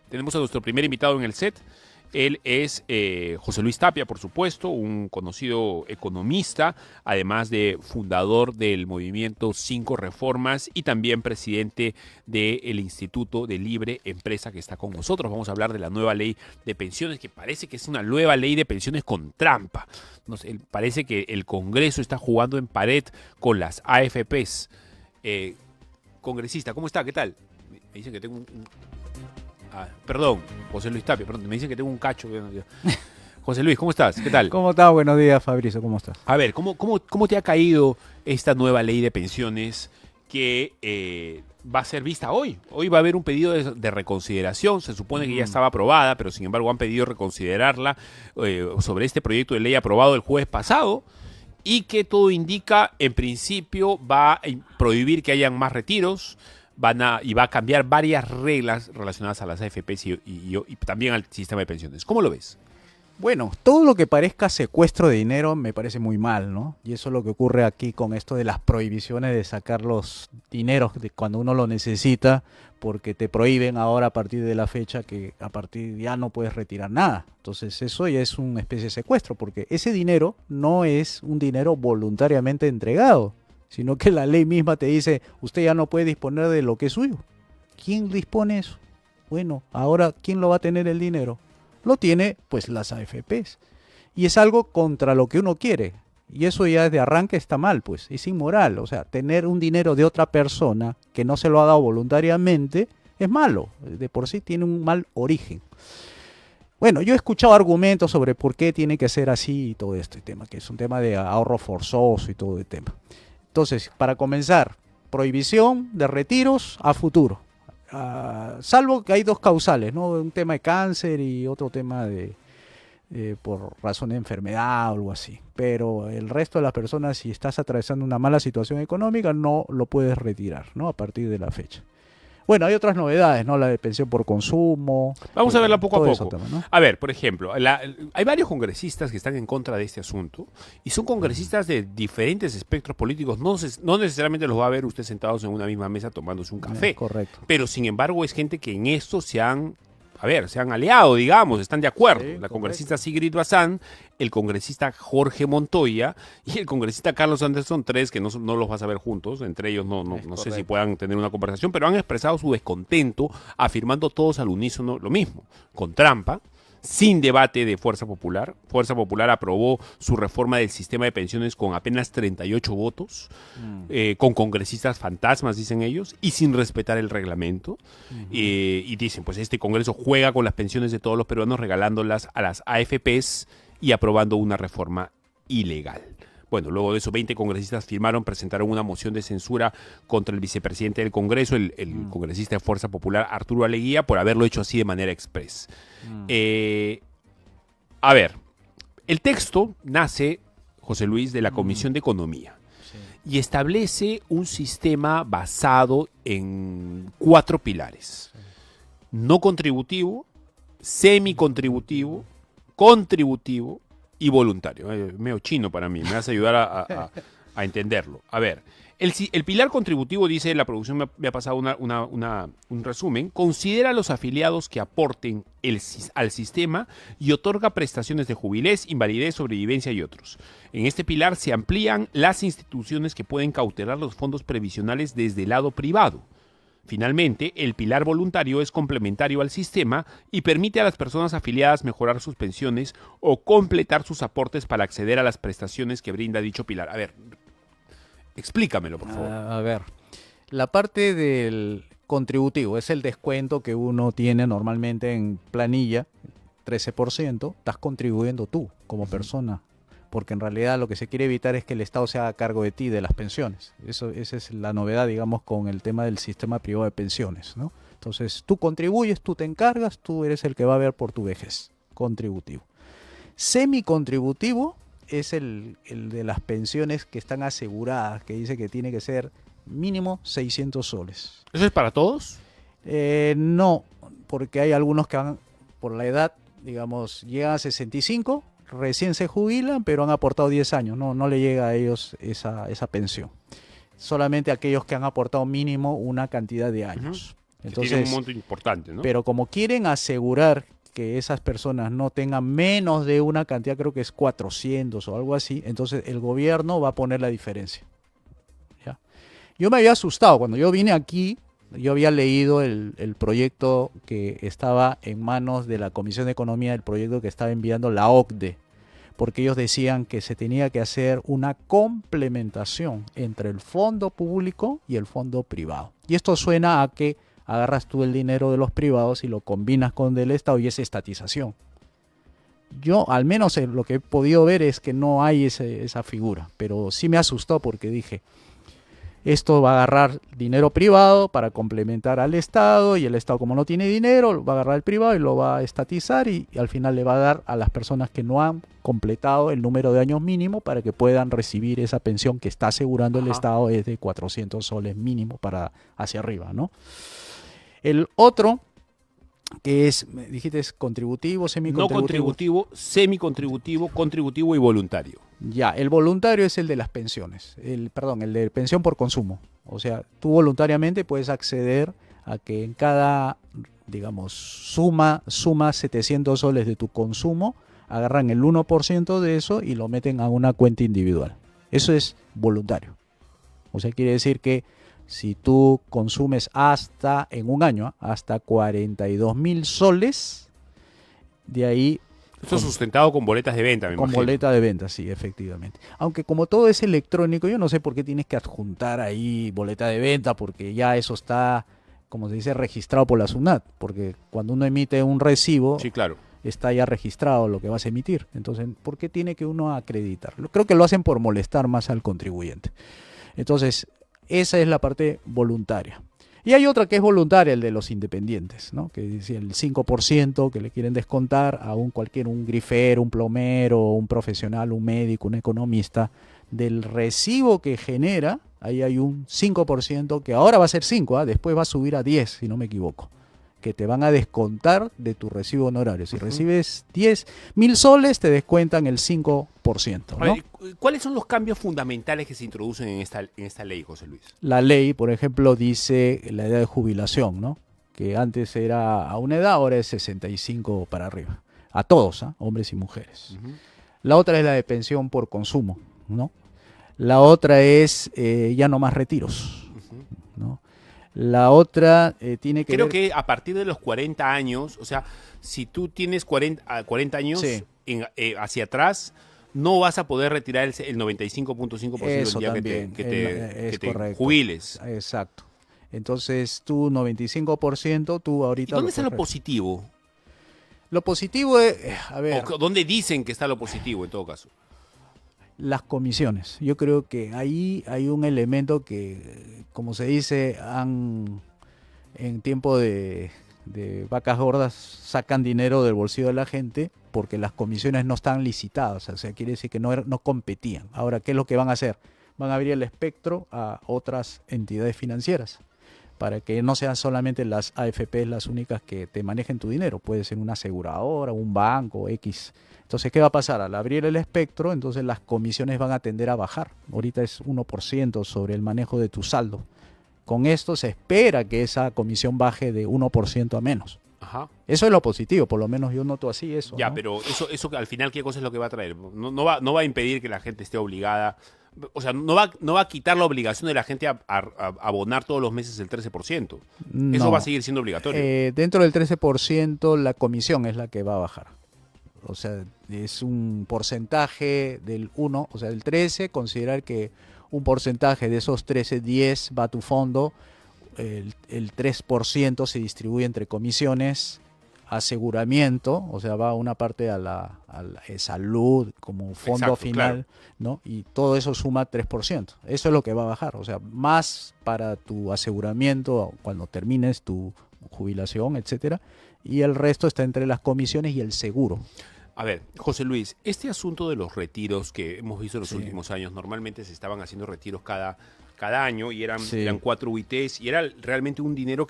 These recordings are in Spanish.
Tenemos a nuestro primer invitado en el set. Él es José Luis Tapia, por supuesto, un conocido economista, además de fundador del movimiento Cinco Reformas y también presidente del Instituto de Libre Empresa, que está con nosotros. Vamos a hablar de la nueva ley de pensiones, que parece que es una nueva ley de pensiones con trampa. Parece que el Congreso está jugando en pared con las AFPs. Congresista, ¿cómo está? ¿Qué tal? Me dicen que tengo perdón, José Luis Tapia, perdón, me dicen que tengo un cacho. José Luis, ¿cómo estás? ¿Qué tal? ¿Cómo estás? Buenos días, Fabrizio, ¿cómo estás? A ver, ¿cómo te ha caído esta nueva ley de pensiones que va a ser vista hoy? Hoy va a haber un pedido de reconsideración, se supone que ya estaba aprobada, pero sin embargo han pedido reconsiderarla sobre este proyecto de ley aprobado el jueves pasado y que todo indica, en principio, va a prohibir que hayan más retiros, y va a cambiar varias reglas relacionadas a las AFPs y también al sistema de pensiones. ¿Cómo lo ves? Bueno, todo lo que parezca secuestro de dinero me parece muy mal, ¿no? Y eso es lo que ocurre aquí con esto de las prohibiciones de sacar los dineros de cuando uno lo necesita, porque te prohíben ahora a partir de la fecha que a partir ya no puedes retirar nada. Entonces eso ya es una especie de secuestro, porque ese dinero no es un dinero voluntariamente entregado, sino que la ley misma te dice, usted ya no puede disponer de lo que es suyo. ¿Quién dispone eso? Bueno, ahora, ¿quién lo va a tener el dinero? Lo tiene, pues, las AFPs. Y es algo contra lo que uno quiere. Y eso ya de arranque está mal, pues, es inmoral. O sea, tener un dinero de otra persona que no se lo ha dado voluntariamente es malo. De por sí tiene un mal origen. Bueno, yo he escuchado argumentos sobre por qué tiene que ser así y todo este tema, que es un tema de ahorro forzoso y todo el tema. Entonces, para comenzar, prohibición de retiros a futuro. Salvo que hay dos causales, ¿no? Un tema de cáncer y otro tema de por razón de enfermedad o algo así. Pero el resto de las personas, si estás atravesando una mala situación económica, no lo puedes retirar, ¿no? A partir de la fecha. Bueno, hay otras novedades, ¿no? La de pensión por consumo. Vamos a verla poco a poco. Tema, ¿no? A ver, por ejemplo, hay varios congresistas que están en contra de este asunto y son congresistas de diferentes espectros políticos. No necesariamente los va a ver usted sentados en una misma mesa tomándose un café. Correcto. Pero sin embargo es gente que en esto se han aliado, digamos, están de acuerdo. Sí, la congresista Sigrid Bazán, el congresista Jorge Montoya y el congresista Carlos Anderson, tres que no los vas a ver juntos, entre ellos no sé si puedan tener una conversación, pero han expresado su descontento, afirmando todos al unísono lo mismo, con trampa, sin debate de Fuerza Popular. Fuerza Popular aprobó su reforma del sistema de pensiones con apenas 38 votos, con congresistas fantasmas, dicen ellos, y sin respetar el reglamento. Y dicen, pues este Congreso juega con las pensiones de todos los peruanos, regalándolas a las AFPs y aprobando una reforma ilegal. Bueno, luego de eso, 20 congresistas presentaron una moción de censura contra el vicepresidente del Congreso, el congresista de Fuerza Popular, Arturo Aleguía, por haberlo hecho así de manera express. A ver, el texto nace, José Luis, de la Comisión de Economía y establece un sistema basado en 4 pilares. No contributivo, semicontributivo, contributivo y voluntario. Medio chino para mí, me vas a ayudar a entenderlo. A ver, el pilar contributivo, dice la producción, me ha pasado un resumen, considera a los afiliados que aporten al sistema y otorga prestaciones de jubilez, invalidez, sobrevivencia y otros. En este pilar se amplían las instituciones que pueden cautelar los fondos previsionales desde el lado privado. Finalmente, el pilar voluntario es complementario al sistema y permite a las personas afiliadas mejorar sus pensiones o completar sus aportes para acceder a las prestaciones que brinda dicho pilar. A ver, explícamelo, por favor. A ver, la parte del contributivo es el descuento que uno tiene normalmente en planilla, 13%, estás contribuyendo tú como persona, porque en realidad lo que se quiere evitar es que el Estado se haga cargo de ti, de las pensiones. Esa es la novedad, digamos, con el tema del sistema privado de pensiones, ¿no? Entonces, tú contribuyes, tú te encargas, tú eres el que va a ver por tu vejez, contributivo. Semicontributivo es el de las pensiones que están aseguradas, que dice que tiene que ser mínimo 600 soles. ¿Eso es para todos? No, porque hay algunos que van por la edad, digamos, llegan a 65, recién se jubilan, pero han aportado 10 años, no le llega a ellos esa pensión. Solamente aquellos que han aportado mínimo una cantidad de años. Entonces, tiene un monto importante, ¿no? pero como quieren asegurar que esas personas no tengan menos de una cantidad, creo que es 400 o algo así, entonces el gobierno va a poner la diferencia. ¿Ya? Yo me había asustado cuando yo vine aquí. Yo había leído el proyecto que estaba en manos de la Comisión de Economía, el proyecto que estaba enviando la OCDE, porque ellos decían que se tenía que hacer una complementación entre el fondo público y el fondo privado. Y esto suena a que agarras tú el dinero de los privados y lo combinas con el del Estado y es estatización. Yo, al menos lo que he podido ver es que no hay esa figura, pero sí me asustó porque dije, esto va a agarrar dinero privado para complementar al Estado y el Estado, como no tiene dinero, va a agarrar el privado y lo va a estatizar y al final le va a dar a las personas que no han completado el número de años mínimo para que puedan recibir esa pensión que está asegurando el Estado, es de 400 soles mínimo para hacia arriba, ¿no? El otro, que es, me dijiste, es contributivo, No contributivo, semicontributivo, contributivo y voluntario. Ya, el voluntario es el de las pensiones, el de pensión por consumo. O sea, tú voluntariamente puedes acceder a que en cada, digamos, suma 700 soles de tu consumo, agarran el 1% de eso y lo meten a una cuenta individual. Eso es voluntario. O sea, quiere decir que si tú consumes en un año, hasta 42.000 soles, de ahí... Esto es sustentado con boletas de venta, me imagino. Con boleta de venta, sí, efectivamente. Aunque como todo es electrónico, yo no sé por qué tienes que adjuntar ahí boleta de venta, porque ya eso está, como se dice, registrado por la SUNAT. Porque cuando uno emite un recibo, sí, claro, está ya registrado lo que vas a emitir. Entonces, ¿por qué tiene que uno acreditar? Creo que lo hacen por molestar más al contribuyente. Entonces, esa es la parte voluntaria. Y hay otra que es voluntaria, el de los independientes, ¿no? Que dice el 5% que le quieren descontar a un grifero, un plomero, un profesional, un médico, un economista, del recibo que genera. Ahí hay un 5% que ahora va a ser 5, después va a subir a 10, si no me equivoco, que te van a descontar de tu recibo honorario. Si recibes 10.000 soles, te descuentan el 5%. ¿No? ¿Cuáles son los cambios fundamentales que se introducen en esta ley, José Luis? La ley, por ejemplo, dice la edad de jubilación, ¿no? Que antes era a una edad, ahora es 65 para arriba. A todos, hombres y mujeres. La otra es la de pensión por consumo, ¿no? La otra es ya no más retiros, ¿no? La otra tiene que Creo ver... que a partir de los 40 años, o sea, si tú tienes 40 años Sí. hacia atrás, no vas a poder retirar el 95.5% del día también, que es te correcto. jubiles. Exacto. Entonces tú 95%, tú ¿Y ahorita... dónde está lo positivo? Lo positivo es, a ver... ¿O dónde dicen que está lo positivo en todo caso? Las comisiones. Yo creo que ahí hay un elemento que, como se dice, en tiempo de vacas gordas sacan dinero del bolsillo de la gente porque las comisiones no están licitadas. O sea, quiere decir que no competían. Ahora, ¿qué es lo que van a hacer? Van a abrir el espectro a otras entidades financieras para que no sean solamente las AFP las únicas que te manejen tu dinero. Puede ser una aseguradora, un banco, X. Entonces, ¿qué va a pasar? Al abrir el espectro, entonces las comisiones van a tender a bajar. Ahorita es 1% sobre el manejo de tu saldo. Con esto se espera que esa comisión baje de 1% a menos. Ajá. Eso es lo positivo, por lo menos yo noto así eso. Ya, ¿no? pero eso al final, ¿qué cosa es lo que va a traer? No va a impedir que la gente esté obligada. O sea, no va a quitar la obligación de la gente a abonar todos los meses el 13%. No. Eso va a seguir siendo obligatorio. Dentro del 13%, la comisión es la que va a bajar. O sea, es un porcentaje del 1, o sea, del 13, considerar que un porcentaje de esos 13, 10 va a tu fondo, el 3% se distribuye entre comisiones, aseguramiento, o sea, va una parte a la salud como fondo Exacto, final, claro. ¿no? Y todo eso suma 3%. Eso es lo que va a bajar, o sea, más para tu aseguramiento cuando termines tu jubilación, etcétera, y el resto está entre las comisiones y el seguro. A ver, José Luis, este asunto de los retiros que hemos visto en los Sí. últimos años, normalmente se estaban haciendo retiros cada año y eran 4 UITs y era realmente un dinero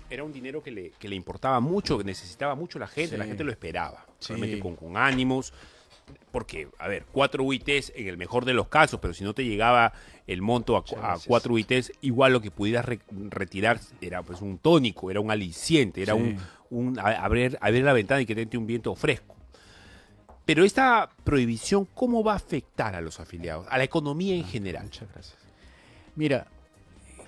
era un dinero que le importaba mucho, que necesitaba mucho la gente Sí. lo esperaba, Sí. realmente con ánimos, porque, a ver, 4 UITs en el mejor de los casos, pero si no te llegaba el monto a 4 UITs, igual lo que pudieras retirar era pues un tónico, era un aliciente, era Sí. abrir la ventana y que te entre un viento fresco. Pero esta prohibición, ¿cómo va a afectar a los afiliados, a la economía en general? Muchas gracias. Mira,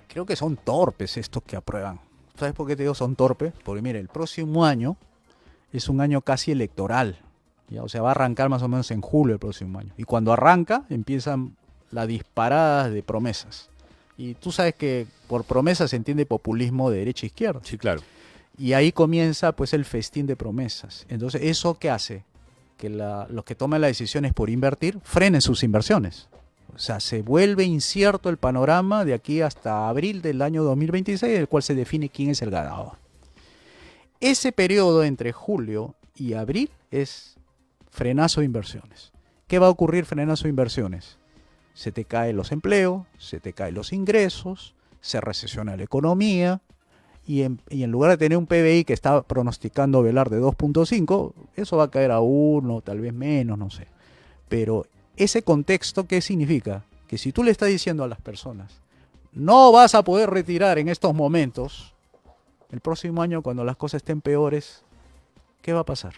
creo que son torpes estos que aprueban. ¿Sabes por qué te digo son torpes? Porque mira, el próximo año es un año casi electoral. ¿Ya? O sea, va a arrancar más o menos en julio el próximo año. Y cuando arranca, empiezan las disparadas de promesas. Y tú sabes que por promesas se entiende populismo de derecha e izquierda. Sí, claro. Y ahí comienza pues el festín de promesas. Entonces, ¿eso qué hace? Que los que toman las decisiones por invertir frenen sus inversiones. O sea, se vuelve incierto el panorama de aquí hasta abril del año 2026, el cual se define quién es el ganador. Ese periodo entre julio y abril es frenazo de inversiones. ¿Qué va a ocurrir frenazo de inversiones? Se te caen los empleos, se te caen los ingresos, se recesiona la economía y en lugar de tener un PBI que está pronosticando velar de 2.5, eso va a caer a 1, tal vez menos, no sé. Pero ese contexto, ¿qué significa? Que si tú le estás diciendo a las personas, no vas a poder retirar en estos momentos, el próximo año cuando las cosas estén peores, ¿qué va a pasar?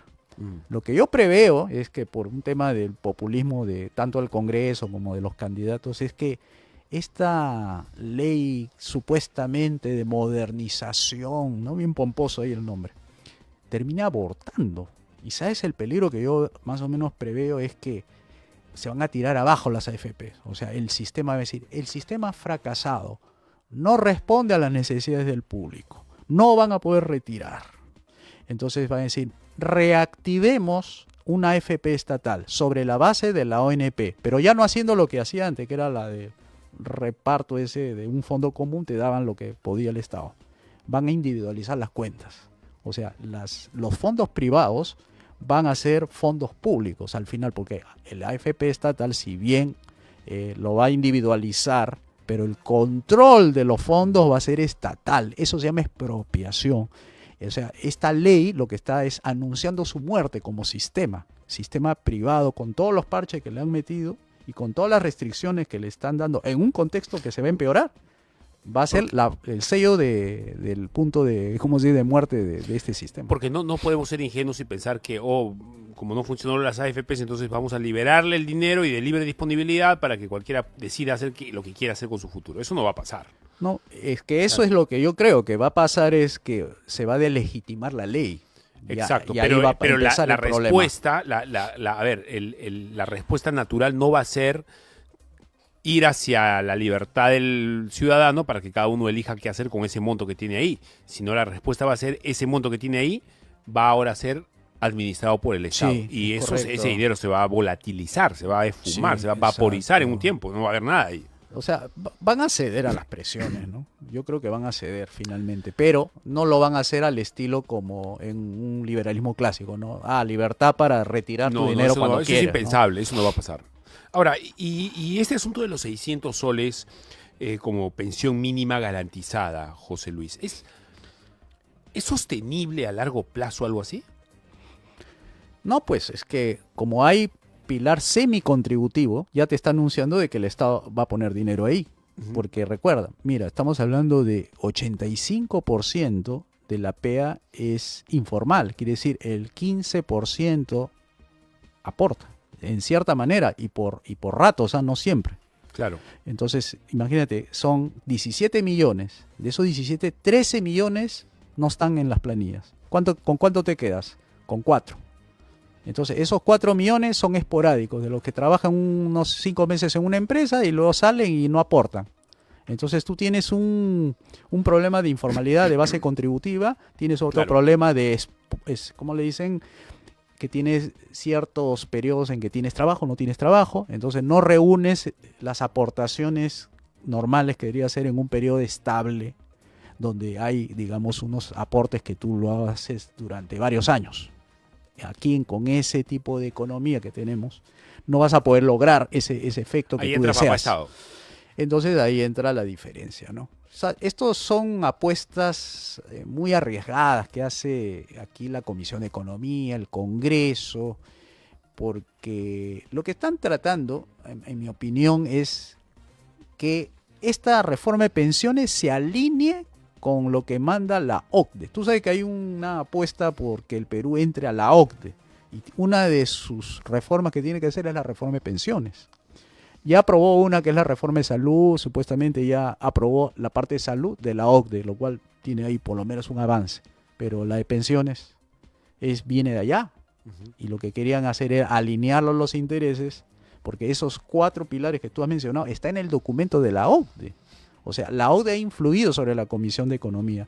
Lo que yo preveo es que por un tema del populismo de tanto del Congreso como de los candidatos, es que esta ley supuestamente de modernización, no bien pomposo ahí el nombre, termina abortando. Y sabes el peligro que yo más o menos preveo es que se van a tirar abajo las AFP. O sea, el sistema va a decir, el sistema ha fracasado, no responde a las necesidades del público, no van a poder retirar. Entonces van a decir, reactivemos una AFP estatal sobre la base de la ONP, pero ya no haciendo lo que hacía antes, que era la de reparto ese de un fondo común, te daban lo que podía el Estado. Van a individualizar las cuentas. O sea, los fondos privados van a ser fondos públicos al final, porque el AFP estatal, si bien lo va a individualizar, pero el control de los fondos va a ser estatal. Eso se llama expropiación. O sea, esta ley lo que está es anunciando su muerte como sistema privado, con todos los parches que le han metido y con todas las restricciones que le están dando en un contexto que se va a empeorar. Va a ser el sello del punto de, ¿cómo se dice?, de muerte de este sistema. Porque no podemos ser ingenuos y pensar que, como no funcionaron las AFPs, entonces vamos a liberarle el dinero y de libre disponibilidad para que cualquiera decida hacer lo que quiera hacer con su futuro. Eso no va a pasar. No, es que eso es lo que yo creo que va a pasar, es que se va a delegitimar la ley. Exacto, y pero la problema. respuesta, la respuesta natural no va a ser ir hacia la libertad del ciudadano para que cada uno elija qué hacer con ese monto que tiene ahí, sino la respuesta va a ser ese monto que tiene ahí va ahora a ser administrado por el Estado, Sí, y correcto. ese dinero se va a volatilizar, se va a esfumar, Sí, se va a vaporizar en un exacto. tiempo, no va a haber nada ahí. O sea, van a ceder a las presiones, ¿no? Yo creo que van a ceder finalmente, pero no lo van a hacer al estilo como en un liberalismo clásico, ¿no? Libertad para retirar tu dinero eso cuando eso quieras, es impensable, eso no va a pasar. Ahora, y este asunto de los 600 soles como pensión mínima garantizada, José Luis, ¿es sostenible a largo plazo algo así? ¿no? No, pues es que como hay pilar semicontributivo, ya te está anunciando de que el Estado va a poner dinero ahí. Porque recuerda, mira, estamos hablando de 85% de la PEA es informal, quiere decir el 15% aporta, en cierta manera, y por rato, o sea, no siempre. Claro. Entonces, imagínate, son 17 millones, de esos 17, 13 millones no están en las planillas. ¿Con cuánto te quedas? Con 4. Entonces, esos 4 millones son esporádicos, de los que trabajan unos 5 meses en una empresa y luego salen y no aportan. Entonces, tú tienes un problema de informalidad de base contributiva, tienes otro problema de, ¿cómo le dicen?, que tienes ciertos periodos en que tienes trabajo, no tienes trabajo, entonces no reúnes las aportaciones normales que debería ser en un periodo estable, donde hay, digamos, unos aportes que tú lo haces durante varios años. Aquí con ese tipo de economía que tenemos, no vas a poder lograr ese efecto que ahí tú entra deseas. Estado. Entonces ahí entra la diferencia, ¿no? O sea, estos son apuestas muy arriesgadas que hace aquí la Comisión de Economía, el Congreso, porque lo que están tratando, en mi opinión, es que esta reforma de pensiones se alinee con lo que manda la OCDE. Tú sabes que hay una apuesta por que el Perú entre a la OCDE, y una de sus reformas que tiene que hacer es la reforma de pensiones. Ya aprobó una que es la reforma de salud, supuestamente ya aprobó la parte de salud de la OCDE, lo cual tiene ahí por lo menos un avance, pero la de pensiones viene de allá, y lo que querían hacer era alinearlo los intereses, porque esos 4 pilares que tú has mencionado está en el documento de la OCDE. O sea, la OCDE ha influido sobre la Comisión de Economía.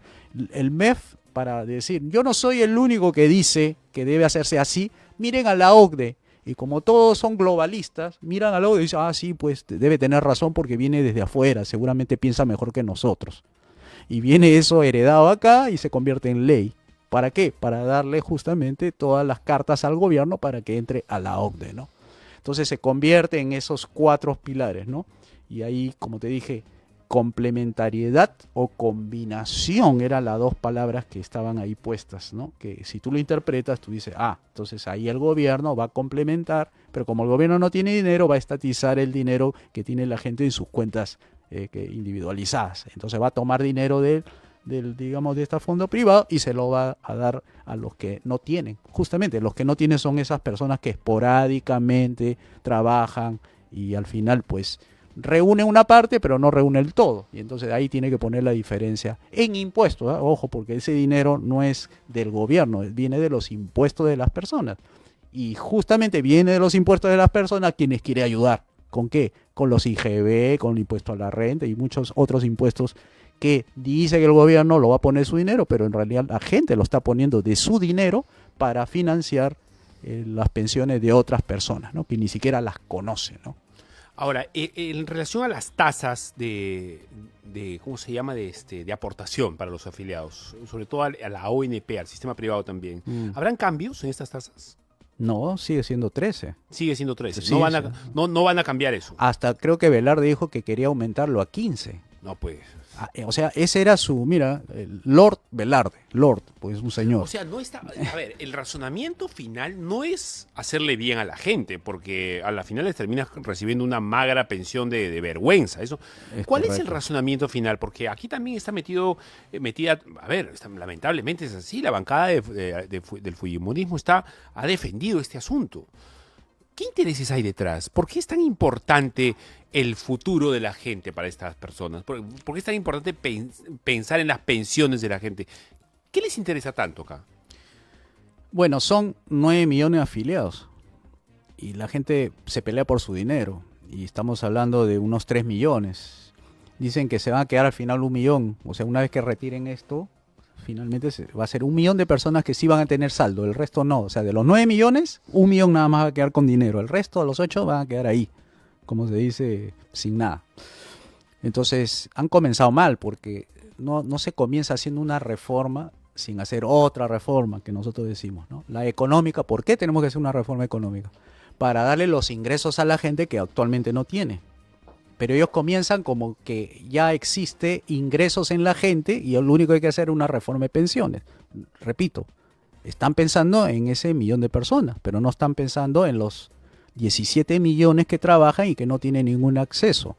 El MEF, para decir, yo no soy el único que dice que debe hacerse así, miren a la OCDE. Y como todos son globalistas, miran a la OCDE y dicen, sí, pues debe tener razón porque viene desde afuera, seguramente piensa mejor que nosotros. Y viene eso heredado acá y se convierte en ley. ¿Para qué? Para darle justamente todas las cartas al gobierno para que entre a la OCDE, ¿no? Entonces se convierte en esos 4 pilares, ¿no? Y ahí, como te dije, complementariedad o combinación eran las 2 palabras que estaban ahí puestas, ¿no? Que si tú lo interpretas, tú dices, entonces ahí el gobierno va a complementar, pero como el gobierno no tiene dinero, va a estatizar el dinero que tiene la gente en sus cuentas individualizadas. Entonces va a tomar dinero digamos, de este fondo privado y se lo va a dar a los que no tienen. Justamente los que no tienen son esas personas que esporádicamente trabajan y al final pues reúne una parte pero no reúne el todo, y entonces ahí tiene que poner la diferencia en impuestos, ¿eh? Ojo, porque ese dinero no es del gobierno, viene de los impuestos de las personas, y justamente viene de los impuestos de las personas quienes quiere ayudar. ¿Con qué? Con los IGB, con el impuesto a la renta y muchos otros impuestos que dice que el gobierno lo va a poner su dinero, pero en realidad la gente lo está poniendo de su dinero para financiar las pensiones de otras personas, ¿no? Que ni siquiera las conocen, ¿no? Ahora, en relación a las tasas ¿cómo se llama? De aportación para los afiliados, sobre todo a la ONP, al sistema privado también, ¿habrán cambios en estas tasas? No, sigue siendo 13. Sigue siendo 13. Sí, no van a cambiar eso. Hasta creo que Velarde dijo que quería aumentarlo a 15. No, pues. O sea, ese era el Lord Velarde. Lord, pues un señor. O sea, no está. A ver, el razonamiento final no es hacerle bien a la gente, porque a la final les terminas recibiendo una magra pensión de vergüenza. ¿Cuál es el razonamiento final? Porque aquí también está metida. A ver, lamentablemente es así. La bancada del fujimorismo ha defendido este asunto. ¿Qué intereses hay detrás? ¿Por qué es tan importante el futuro de la gente para estas personas? ¿Por qué es tan importante pensar en las pensiones de la gente? ¿Qué les interesa tanto acá? Bueno, son 9 millones de afiliados y la gente se pelea por su dinero y estamos hablando de unos 3 millones. Dicen que se van a quedar al final 1 millón. O sea, una vez que retiren esto, finalmente va a ser 1 millón de personas que sí van a tener saldo, el resto no. O sea, de los 9 millones, 1 millón nada más va a quedar con dinero. El resto de los 8 van a quedar ahí, como se dice, sin nada. Entonces, han comenzado mal porque no se comienza haciendo una reforma sin hacer otra reforma que nosotros decimos, ¿no? La económica. ¿Por qué tenemos que hacer una reforma económica? Para darle los ingresos a la gente que actualmente no tiene. Pero ellos comienzan como que ya existe ingresos en la gente y lo único que hay que hacer es una reforma de pensiones. Repito, están pensando en ese 1 millón de personas, pero no están pensando en los 17 millones que trabajan y que no tienen ningún acceso.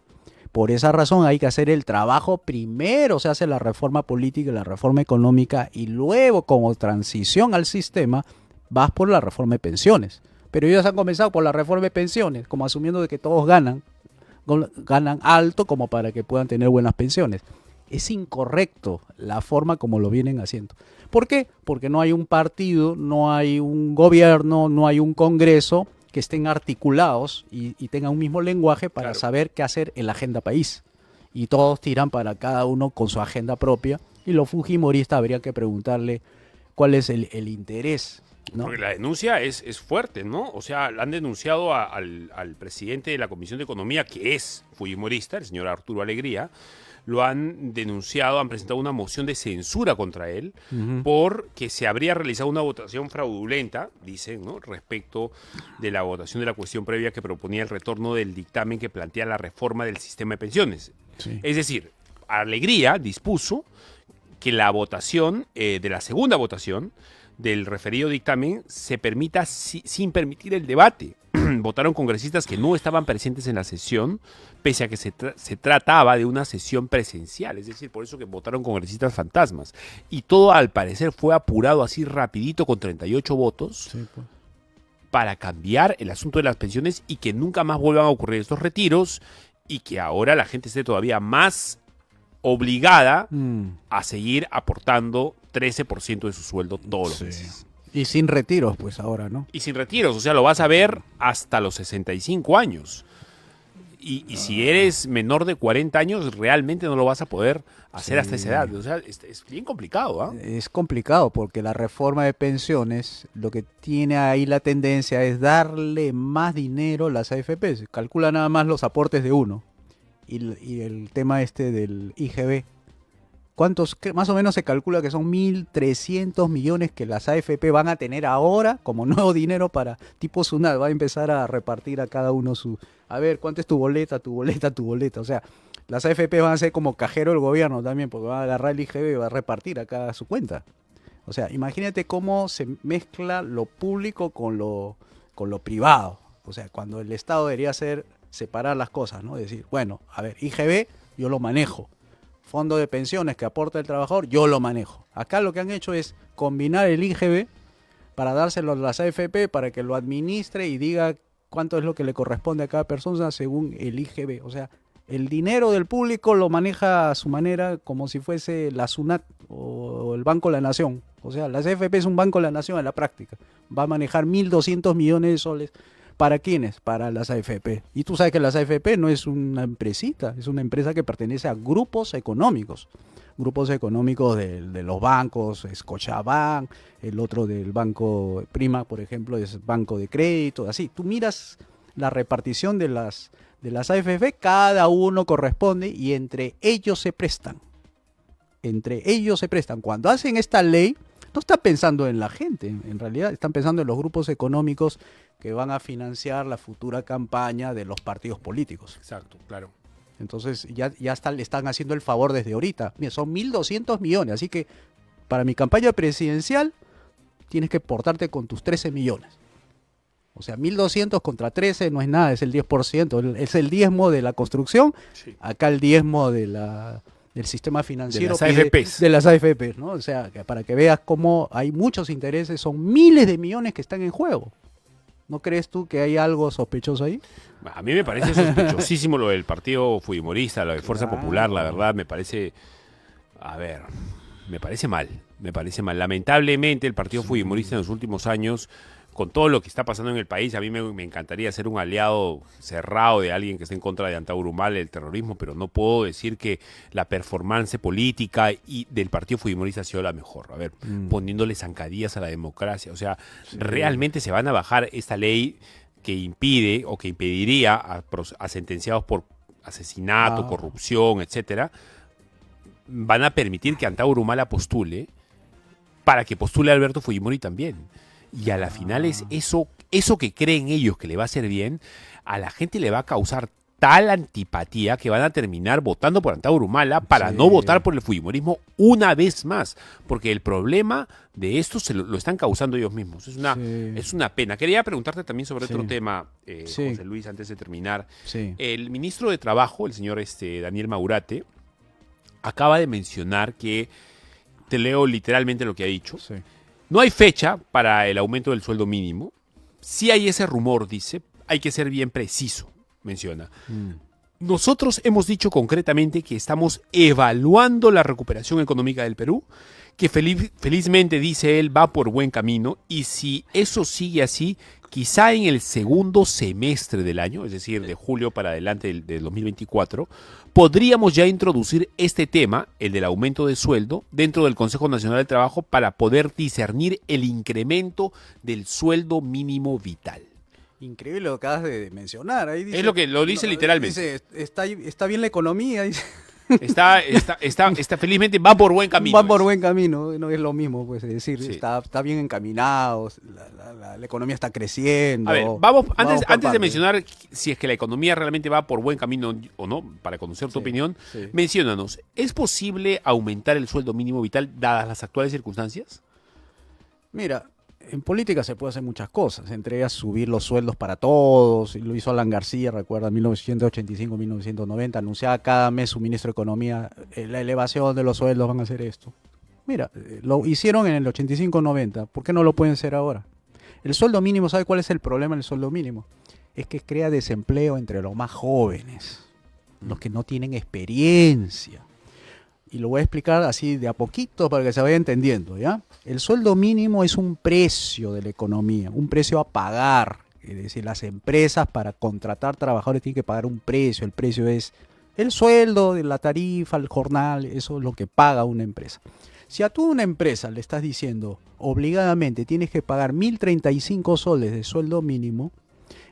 Por esa razón hay que hacer el trabajo primero, se hace la reforma política y la reforma económica y luego como transición al sistema vas por la reforma de pensiones. Pero ellos han comenzado por la reforma de pensiones, como asumiendo de que todos ganan alto como para que puedan tener buenas pensiones. Es incorrecto la forma como lo vienen haciendo. ¿Por qué? Porque no hay un partido, no hay un gobierno, no hay un congreso que estén articulados y tengan un mismo lenguaje para saber qué hacer en la agenda país. Y todos tiran para cada uno con su agenda propia y los fujimoristas habría que preguntarle cuál es el interés, ¿no? Porque la denuncia es fuerte, ¿no? O sea, han denunciado al presidente de la Comisión de Economía, que es fujimorista, el señor Arturo Alegría, lo han denunciado, han presentado una moción de censura contra él porque se habría realizado una votación fraudulenta, dicen, ¿no?, respecto de la votación de la cuestión previa que proponía el retorno del dictamen que plantea la reforma del sistema de pensiones. Sí. Es decir, Alegría dispuso que la votación, de la segunda votación, del referido dictamen se permita sin permitir el debate. Votaron congresistas que no estaban presentes en la sesión, pese a que se trataba de una sesión presencial, es decir, por eso que votaron congresistas fantasmas. Y todo al parecer fue apurado así rapidito con 38 votos para cambiar el asunto de las pensiones y que nunca más vuelvan a ocurrir estos retiros y que ahora la gente esté todavía más obligada a seguir aportando 13% de su sueldo todos los meses. Y sin retiros, pues ahora, ¿no? Y sin retiros, o sea, lo vas a ver hasta los 65 años. Y si eres menor de 40 años, realmente no lo vas a poder hacer hasta esa edad. O sea, es bien complicado, ¿ah? Es complicado porque la reforma de pensiones, lo que tiene ahí la tendencia es darle más dinero a las AFP. Se calcula nada más los aportes de uno. Y el tema del IGB. Más o menos se calcula que son 1.300 millones que las AFP van a tener ahora como nuevo dinero para tipo SUNAT. Va a empezar a repartir a cada uno su... A ver, ¿cuánto es tu boleta, tu boleta, tu boleta? O sea, las AFP van a ser como cajero del gobierno también, porque van a agarrar el IGB y va a repartir acá su cuenta. O sea, imagínate cómo se mezcla lo público con lo privado. O sea, cuando el Estado debería separar las cosas, ¿no? Decir, bueno, a ver, IGB yo lo manejo. Fondo de pensiones que aporta el trabajador, yo lo manejo. Acá lo que han hecho es combinar el IGB para dárselo a las AFP para que lo administre y diga cuánto es lo que le corresponde a cada persona según el IGB. O sea, el dinero del público lo maneja a su manera como si fuese la SUNAT o el Banco de la Nación. O sea, las AFP es un Banco de la Nación en la práctica. Va a manejar 1.200 millones de soles. ¿Para quiénes? Para las AFP. Y tú sabes que las AFP no es una empresita, es una empresa que pertenece a grupos económicos. Grupos económicos de los bancos, Scotiabank, el otro del Banco Prima, por ejemplo, es Banco de Crédito, así. Tú miras la repartición de las AFP, cada uno corresponde y entre ellos se prestan. Entre ellos se prestan. Cuando hacen esta ley, no están pensando en la gente, en realidad están pensando en los grupos económicos que van a financiar la futura campaña de los partidos políticos. Exacto, claro. Entonces ya le están haciendo el favor desde ahorita. Mira, son 1.200 millones, así que para mi campaña presidencial tienes que portarte con tus 13 millones. O sea, 1.200 contra 13 no es nada, es el 10%. Es el diezmo de la construcción, sí. Acá el diezmo del sistema financiero. De las AFPs. De las AFPs, ¿no? O sea, para que veas cómo hay muchos intereses, son miles de millones que están en juego. ¿No crees tú que hay algo sospechoso ahí? A mí me parece sospechosísimo lo del partido fujimorista, lo de Fuerza Popular, la verdad, me parece... A ver, me parece mal. Lamentablemente el partido fujimorista en los últimos años, con todo lo que está pasando en el país, a mí me encantaría ser un aliado cerrado de alguien que esté en contra de Antauro Humala, el terrorismo, pero no puedo decir que la performance política y del partido fujimorista ha sido la mejor. A ver, poniéndole zancadillas a la democracia. O sea, realmente se van a bajar esta ley que impide o que impediría a sentenciados por asesinato, corrupción, etcétera. Van a permitir que Antauro Humala postule para que postule a Alberto Fujimori también. Y a la final es eso que creen ellos que le va a hacer bien, a la gente le va a causar tal antipatía que van a terminar votando por Antauro Humala para no votar por el fujimorismo una vez más. Porque el problema de esto lo están causando ellos mismos. Es una pena. Quería preguntarte también sobre otro tema, José Luis, antes de terminar. Sí. El ministro de Trabajo, el señor Daniel Maurate, acaba de mencionar que, te leo literalmente lo que ha dicho, no hay fecha para el aumento del sueldo mínimo. Si hay ese rumor, dice, hay que ser bien preciso, menciona. Nosotros hemos dicho concretamente que estamos evaluando la recuperación económica del Perú, que felizmente, dice él, va por buen camino, y si eso sigue así, quizá en el segundo semestre del año, es decir, de julio para adelante del 2024, podríamos ya introducir este tema, el del aumento de sueldo, dentro del Consejo Nacional del Trabajo para poder discernir el incremento del sueldo mínimo vital. Increíble lo que acabas de mencionar. Ahí dice, es lo que lo dice literalmente. Dice, está bien la economía, dice. Está felizmente va por buen camino. Va por buen camino, no es lo mismo, pues decir, está bien encaminado, la economía está creciendo. A ver, antes de mencionar si es que la economía realmente va por buen camino o no, para conocer tu opinión, menciónanos, ¿es posible aumentar el sueldo mínimo vital dadas las actuales circunstancias? Mira, en política se puede hacer muchas cosas, entre ellas subir los sueldos para todos, y lo hizo Alan García, recuerda, en 1985-1990, anunciaba cada mes su ministro de Economía, la elevación de los sueldos van a hacer esto. Mira, lo hicieron en el 85-90, ¿por qué no lo pueden hacer ahora? El sueldo mínimo, ¿sabe cuál es el problema del sueldo mínimo? Es que crea desempleo entre los más jóvenes, los que no tienen experiencia. Y lo voy a explicar así de a poquito para que se vaya entendiendo, ¿ya? El sueldo mínimo es un precio de la economía, un precio a pagar. Es decir, las empresas para contratar trabajadores tienen que pagar un precio. El precio es el sueldo, la tarifa, el jornal, eso es lo que paga una empresa. Si a tú una empresa le estás diciendo obligadamente tienes que pagar 1.035 soles de sueldo mínimo,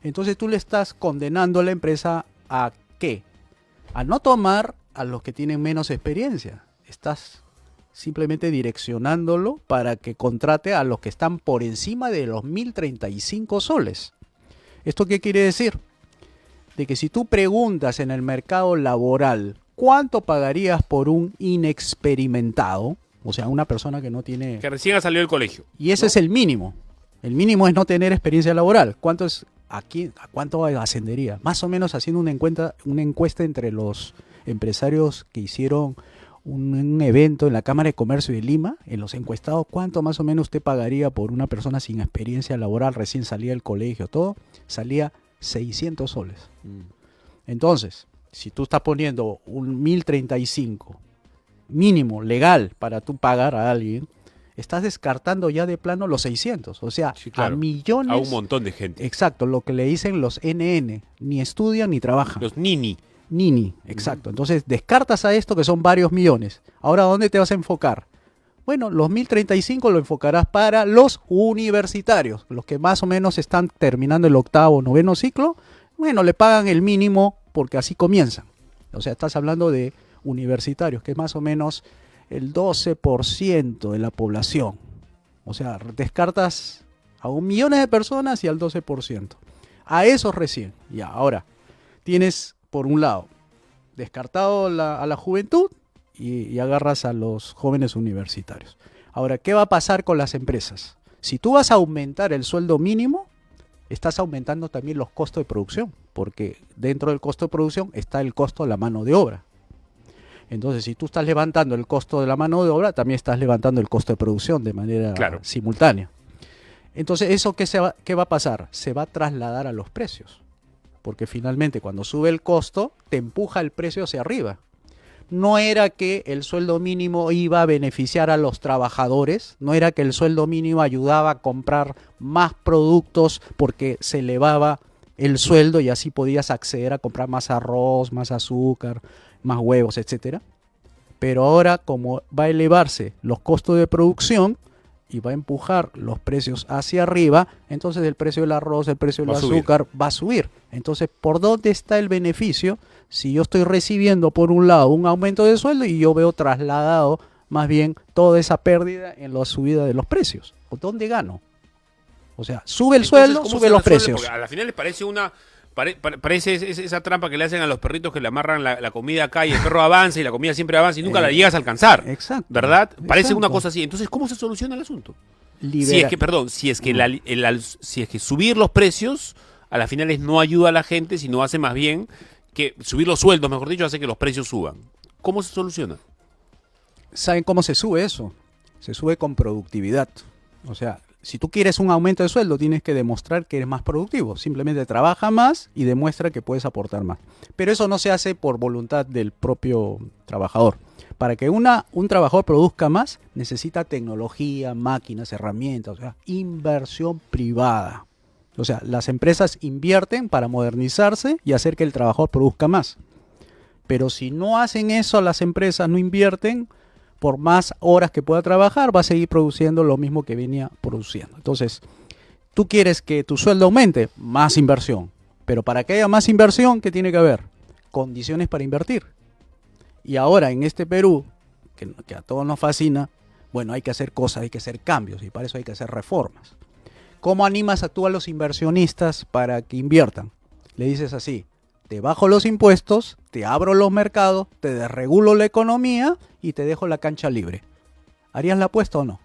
entonces tú le estás condenando a la empresa ¿a qué? A no tomar a los que tienen menos experiencia. Estás simplemente direccionándolo para que contrate a los que están por encima de los 1.035 soles. ¿Esto qué quiere decir? De que si tú preguntas en el mercado laboral cuánto pagarías por un inexperimentado, o sea, una persona que no tiene... Que recién ha salido del colegio. Y ese es el mínimo. El mínimo es no tener experiencia laboral. ¿Cuánto es aquí? ¿A cuánto ascendería? Más o menos haciendo una encuesta entre los empresarios que hicieron un evento en la Cámara de Comercio de Lima, en los encuestados, ¿cuánto más o menos usted pagaría por una persona sin experiencia laboral, recién salía del colegio, todo? Salía 600 soles. Entonces, si tú estás poniendo un 1.035 mínimo legal para tú pagar a alguien, estás descartando ya de plano los 600, o sea, Sí, claro. a millones. A un montón de gente. Exacto, lo que le dicen los NN, ni estudian ni trabajan. Los nini. Nini, exacto. Entonces descartas a esto que son varios millones. Ahora, ¿dónde te vas a enfocar? Bueno, los 1.035 lo enfocarás para los universitarios, los que más o menos están terminando el 8º o 9º ciclo. Bueno, le pagan el mínimo porque así comienzan. O sea, estás hablando de universitarios, que es más o menos el 12% de la población. O sea, descartas a 1 millón de personas y al 12%. A esos recién. Ya, ahora, tienes... Por un lado, descartado a la juventud y agarras a los jóvenes universitarios. Ahora, ¿qué va a pasar con las empresas? Si tú vas a aumentar el sueldo mínimo, estás aumentando también los costos de producción, porque dentro del costo de producción está el costo de la mano de obra. Entonces, si tú estás levantando el costo de la mano de obra, también estás levantando el costo de producción de manera simultánea. Entonces, ¿eso qué va a pasar? Se va a trasladar a los precios. Porque finalmente cuando sube el costo, te empuja el precio hacia arriba. No era que el sueldo mínimo iba a beneficiar a los trabajadores, no era que el sueldo mínimo ayudaba a comprar más productos porque se elevaba el sueldo y así podías acceder a comprar más arroz, más azúcar, más huevos, etc. Pero ahora, como va a elevarse los costos de producción, y va a empujar los precios hacia arriba, entonces el precio del arroz, el precio del azúcar va a subir. Entonces, ¿por dónde está el beneficio? Si yo estoy recibiendo por un lado un aumento de sueldo y yo veo trasladado más bien toda esa pérdida en la subida de los precios. ¿Por dónde gano? O sea, sube el sueldo, sube los precios. Porque a la final les parece parece esa trampa que le hacen a los perritos que le amarran la comida acá y el perro avanza y la comida siempre avanza y nunca la llegas a alcanzar. Exacto. ¿Verdad? Parece exacto. una cosa así. Entonces, ¿cómo se soluciona el asunto? Si es que subir los precios a la final no ayuda a la gente, sino hace más bien que subir los sueldos, mejor dicho, hace que los precios suban. ¿Cómo se soluciona? ¿Saben cómo se sube eso? Se sube con productividad. O sea, si tú quieres un aumento de sueldo, tienes que demostrar que eres más productivo. Simplemente trabaja más y demuestra que puedes aportar más. Pero eso no se hace por voluntad del propio trabajador. Para que un trabajador produzca más, necesita tecnología, máquinas, herramientas, o sea, inversión privada. O sea, las empresas invierten para modernizarse y hacer que el trabajador produzca más. Pero si no hacen eso, las empresas no invierten, por más horas que pueda trabajar, va a seguir produciendo lo mismo que venía produciendo. Entonces, tú quieres que tu sueldo aumente, más inversión. Pero para que haya más inversión, ¿qué tiene que haber? Condiciones para invertir. Y ahora en este Perú, que a todos nos fascina, bueno, hay que hacer cosas, hay que hacer cambios y para eso hay que hacer reformas. ¿Cómo animas a tú a los inversionistas para que inviertan? Le dices así: te bajo los impuestos, te abro los mercados, te desregulo la economía y te dejo la cancha libre. ¿Harías la apuesta o no?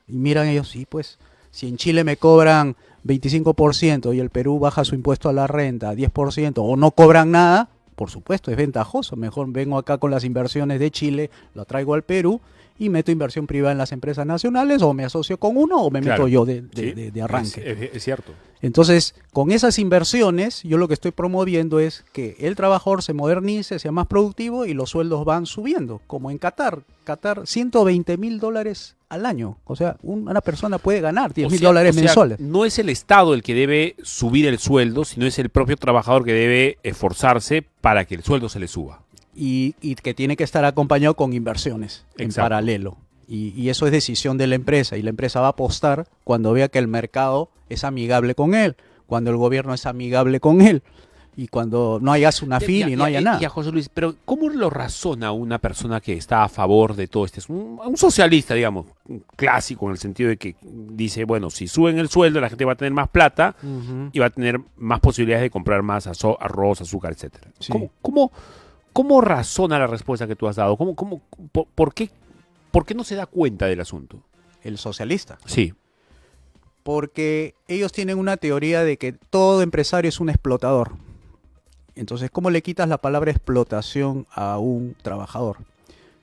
Y miran ellos, sí, pues, si en Chile me cobran 25% y el Perú baja su impuesto a la renta a 10% o no cobran nada, por supuesto, es ventajoso. Mejor vengo acá con las inversiones de Chile, lo traigo al Perú y meto inversión privada en las empresas nacionales, o me asocio con uno o me meto yo de arranque. Es cierto. Entonces, con esas inversiones, yo lo que estoy promoviendo es que el trabajador se modernice, sea más productivo y los sueldos van subiendo, como en Qatar. Qatar, $120,000 al año. O sea, una persona puede ganar $10,000 mensuales. No es el Estado el que debe subir el sueldo, sino es el propio trabajador que debe esforzarse para que el sueldo se le suba. Y que tiene que estar acompañado con inversiones en paralelo. Y eso es decisión de la empresa, y la empresa va a apostar cuando vea que el mercado es amigable con él, cuando el gobierno es amigable con él, y cuando no haya SUNAFIL y no haya nada. Ya, José Luis, pero ¿cómo lo razona una persona que está a favor de todo esto? Es un socialista, digamos, un clásico, en el sentido de que dice, bueno, si suben el sueldo, la gente va a tener más plata y va a tener más posibilidades de comprar más arroz, azúcar, etcétera. Sí. ¿Cómo razona la respuesta que tú has dado? ¿Por qué no se da cuenta del asunto? El socialista. Sí. Porque ellos tienen una teoría de que todo empresario es un explotador. Entonces, ¿cómo le quitas la palabra explotación a un trabajador?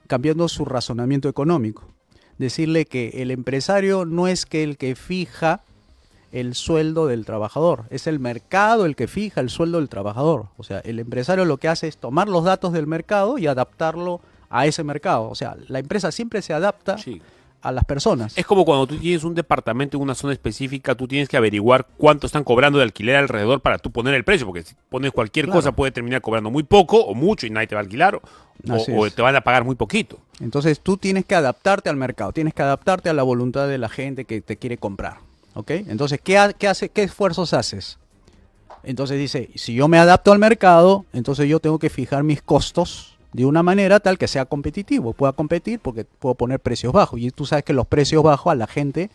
Cambiando su razonamiento económico. Decirle que el empresario no es que el que fija el sueldo del trabajador, es el mercado el que fija el sueldo del trabajador. O sea, el empresario lo que hace es tomar los datos del mercado y adaptarlo a ese mercado. O sea, la empresa siempre se adapta a las personas. Es como cuando tú tienes un departamento en una zona específica, tú tienes que averiguar cuánto están cobrando de alquiler alrededor para tú poner el precio, porque si pones cualquier cosa puede terminar cobrando muy poco o mucho y nadie te va a alquilar o te van a pagar muy poquito. Entonces tú tienes que adaptarte al mercado, tienes que adaptarte a la voluntad de la gente que te quiere comprar. ¿Ok? Entonces, ¿qué esfuerzos haces? Entonces dice, si yo me adapto al mercado, entonces yo tengo que fijar mis costos de una manera tal que sea competitivo, pueda competir porque puedo poner precios bajos. Y tú sabes que los precios bajos a la gente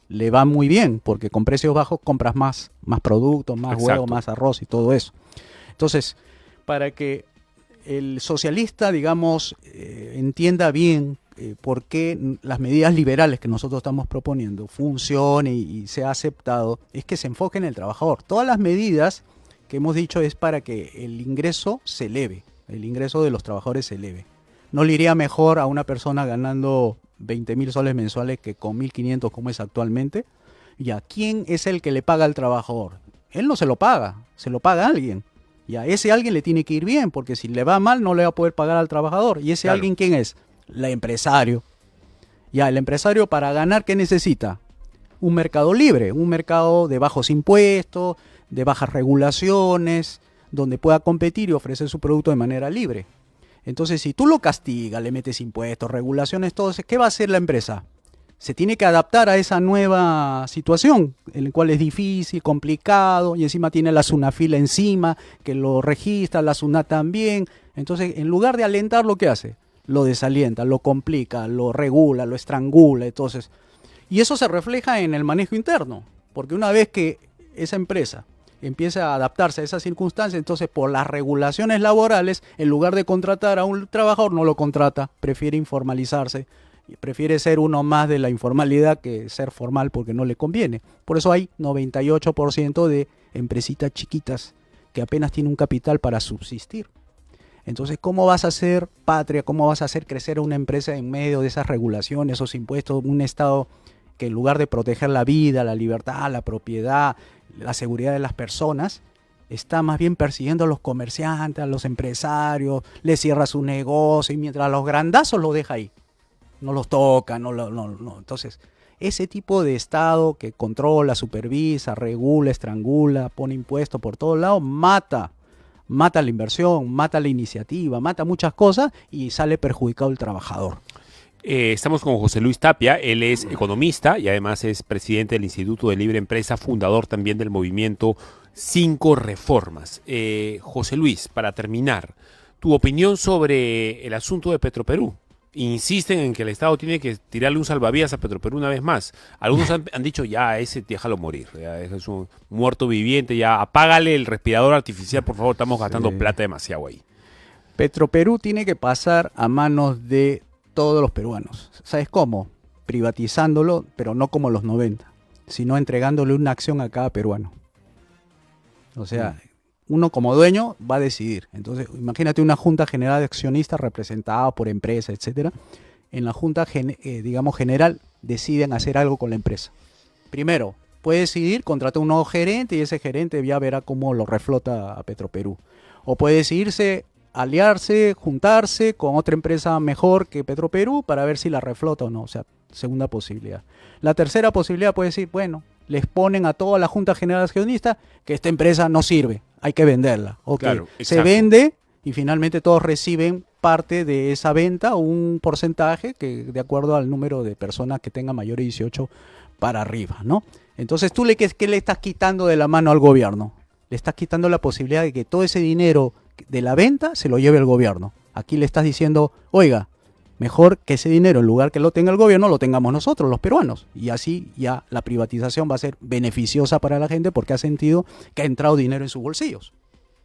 le van muy bien, porque con precios bajos compras más productos, más huevos, más arroz y todo eso. Entonces, para que el socialista, digamos, entienda bien por qué las medidas liberales que nosotros estamos proponiendo funcionen y sea aceptado, es que se enfoque en el trabajador. Todas las medidas que hemos dicho es para que el ingreso se eleve, el ingreso de los trabajadores se eleve. No le iría mejor a una persona ganando 20,000 soles mensuales que con 1.500 como es actualmente. Ya, ¿quién es el que le paga al trabajador? Él no se lo paga, se lo paga a alguien. Y a ese alguien le tiene que ir bien, porque si le va mal no le va a poder pagar al trabajador. ¿Y ese alguien quién es? El empresario. Ya, el empresario para ganar, ¿qué necesita? Un mercado libre, un mercado de bajos impuestos, de bajas regulaciones, donde pueda competir y ofrecer su producto de manera libre. Entonces, si tú lo castigas, le metes impuestos, regulaciones, todo eso, ¿qué va a hacer la empresa? Se tiene que adaptar a esa nueva situación, en la cual es difícil, complicado, y encima tiene la SUNAFIL encima, que lo registra, la SUNAT también. Entonces, en lugar de alentar, ¿lo que hace? Lo desalienta, lo complica, lo regula, lo estrangula. Entonces, y eso se refleja en el manejo interno, porque una vez que esa empresa empieza a adaptarse a esas circunstancias, entonces por las regulaciones laborales, en lugar de contratar a un trabajador, no lo contrata, prefiere informalizarse, prefiere ser uno más de la informalidad que ser formal porque no le conviene. Por eso hay 98% de empresitas chiquitas que apenas tienen un capital para subsistir. Entonces, ¿cómo vas a hacer patria? ¿Cómo vas a hacer crecer a una empresa en medio de esas regulaciones, esos impuestos, un Estado que en lugar de proteger la vida, la libertad, la propiedad, la seguridad de las personas, está más bien persiguiendo a los comerciantes, a los empresarios, les cierra su negocio y mientras los grandazos los deja ahí? No los toca, no. Entonces, ese tipo de Estado que controla, supervisa, regula, estrangula, pone impuestos por todos lados, mata la inversión, mata la iniciativa, mata muchas cosas y sale perjudicado el trabajador. Estamos con José Luis Tapia, él es economista y además es presidente del Instituto de Libre Empresa, fundador también del movimiento 5 Reformas. José Luis, para terminar, tu opinión sobre el asunto de Petroperú. Insisten en que el Estado tiene que tirarle un salvavidas a Petroperú una vez más. Algunos han dicho, ya, ese déjalo morir, ya, es un muerto viviente, ya apágale el respirador artificial, por favor, estamos gastando plata demasiado ahí. Petroperú tiene que pasar a manos de todos los peruanos. ¿Sabes cómo? privatizándolo, pero no como los 90, sino entregándole una acción a cada peruano. O sea, uno como dueño va a decidir. Entonces, imagínate una junta general de accionistas representada por empresas, etcétera. En la junta, digamos, general, deciden hacer algo con la empresa. Primero, puede decidir contratar un nuevo gerente y ese gerente ya verá cómo lo reflota a Petroperú. O puede decidirse aliarse, juntarse con otra empresa mejor que Petroperú para ver si la reflota o no. O sea, segunda posibilidad. La tercera posibilidad puede decir, bueno, les ponen a toda la Junta General de Accionistas que esta empresa no sirve, hay que venderla. Okay. Claro, se vende y finalmente todos reciben parte de esa venta o un porcentaje que de acuerdo al número de personas que tengan mayor de 18 para arriba, ¿no? Entonces, ¿tú qué le estás quitando de la mano al gobierno? Le estás quitando la posibilidad de que todo ese dinero de la venta se lo lleve el gobierno. Aquí le estás diciendo, oiga, mejor que ese dinero, en lugar que lo tenga el gobierno, lo tengamos nosotros, los peruanos. Y así ya la privatización va a ser beneficiosa para la gente porque ha sentido que ha entrado dinero en sus bolsillos.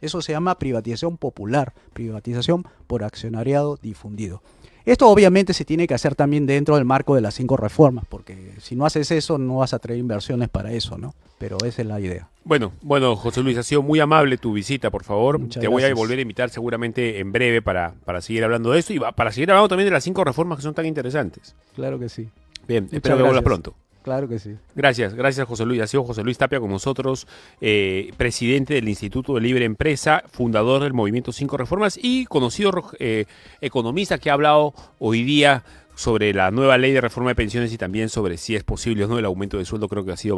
Eso se llama privatización popular, privatización por accionariado difundido. Esto obviamente se tiene que hacer también dentro del marco de las 5 reformas, porque si no haces eso no vas a traer inversiones para eso, ¿no? Pero esa es la idea. Bueno, José Luis, ha sido muy amable tu visita, por favor. Muchas Te voy a gracias. volver a invitar seguramente en breve para seguir hablando de esto y para seguir hablando también de las 5 reformas que son tan interesantes. Claro que sí. Bien, Muchas espero que vuelvas gracias. pronto. Claro que sí. Gracias José Luis. Ha sido José Luis Tapia con nosotros, presidente del Instituto de Libre Empresa, fundador del Movimiento 5 Reformas y conocido economista que ha hablado hoy día sobre la nueva ley de reforma de pensiones y también sobre si es posible o no el aumento de sueldo. Creo que ha sido